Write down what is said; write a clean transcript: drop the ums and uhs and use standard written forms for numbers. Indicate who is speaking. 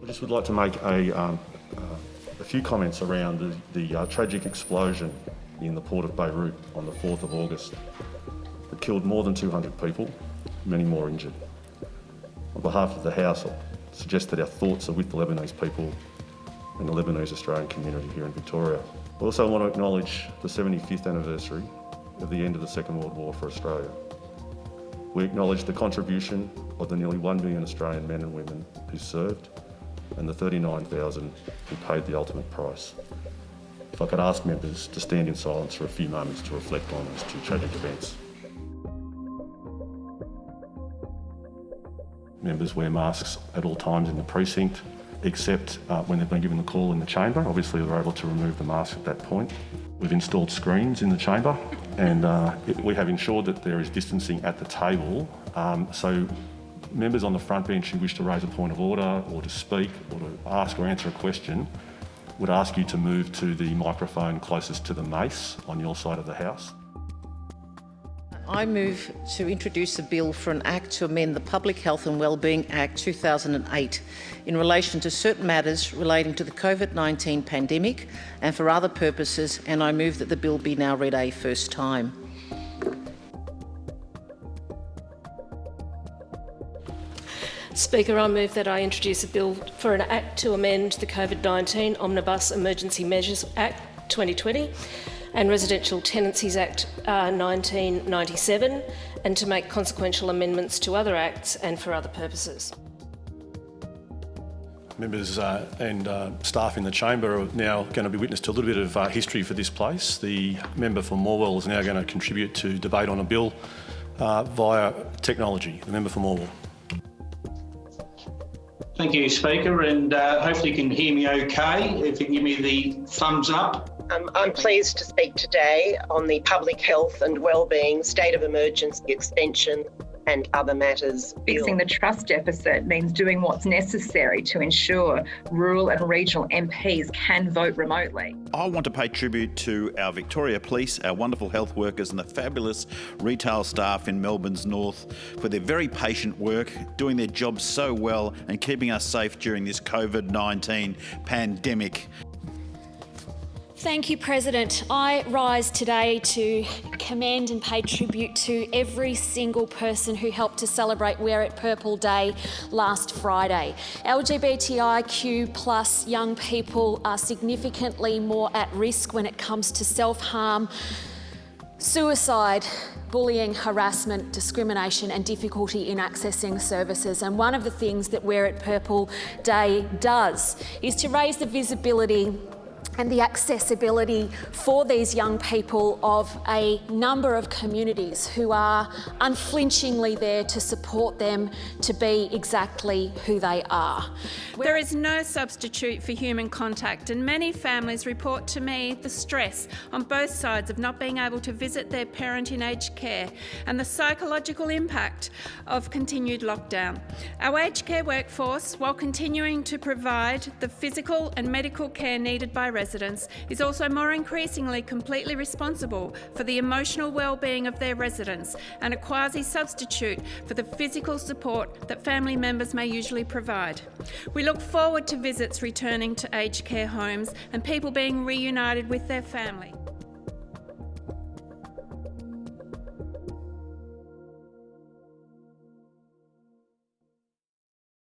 Speaker 1: I just would like to make a few comments around the tragic explosion in the port of Beirut on the 4th of August that killed more than 200 people, many more injured. On behalf of the House, I suggest that our thoughts are with the Lebanese people and the Lebanese Australian community here in Victoria. I also want to acknowledge the 75th anniversary of the end of the Second World War for Australia. We acknowledge the contribution of the nearly 1 million Australian men and women who served and the 39,000 who paid the ultimate price. If I could ask members to stand in silence for a few moments to reflect on these two tragic events. Members wear masks at all times in the precinct, except when they've been given the call in the chamber. Obviously, they're able to remove the mask at that point. We've installed screens in the chamber, and we have ensured that there is distancing at the table. So members on the front bench who wish to raise a point of order or to speak or to ask or answer a question would ask you to move to the microphone closest to the mace on your side of the House.
Speaker 2: I move to introduce a bill for an act to amend the Public Health and Wellbeing Act 2008 in relation to certain matters relating to the COVID-19 pandemic and for other purposes, and I move that the bill be now read a first time.
Speaker 3: Speaker, I move that I introduce a bill for an act to amend the COVID-19 Omnibus Emergency Measures Act 2020 and Residential Tenancies Act 1997, and to make consequential amendments to other acts and for other purposes.
Speaker 1: Members and staff in the chamber are now going to be witness to a little bit of history for this place. The member for Morwell is now going to contribute to debate on a bill via technology. The member for Morwell.
Speaker 4: Thank you, Speaker, and hopefully you can hear me okay. If you can give me the thumbs up.
Speaker 5: I'm pleased to speak today on the Public Health and Wellbeing State of Emergency Extension and other matters.
Speaker 6: Fixing the trust deficit means doing what's necessary to ensure rural and regional MPs can vote remotely.
Speaker 7: I want to pay tribute to our Victoria Police, our wonderful health workers and the fabulous retail staff in Melbourne's north for their very patient work, doing their jobs so well and keeping us safe during this COVID-19 pandemic.
Speaker 8: Thank you, President. I rise today to commend and pay tribute to every single person who helped to celebrate Wear It Purple Day last Friday. LGBTIQ+ young people are significantly more at risk when it comes to self-harm, suicide, bullying, harassment, discrimination and difficulty in accessing services. And one of the things that Wear It Purple Day does is to raise the visibility and the accessibility for these young people of a number of communities who are unflinchingly there to support them to be exactly who they are.
Speaker 9: There is no substitute for human contact, and many families report to me the stress on both sides of not being able to visit their parent in aged care and the psychological impact of continued lockdown. Our aged care workforce, while continuing to provide the physical and medical care needed by residents, is also more increasingly completely responsible for the emotional well-being of their residents and a quasi-substitute for the physical support that family members may usually provide. We look forward to visits returning to aged care homes and people being reunited with their family.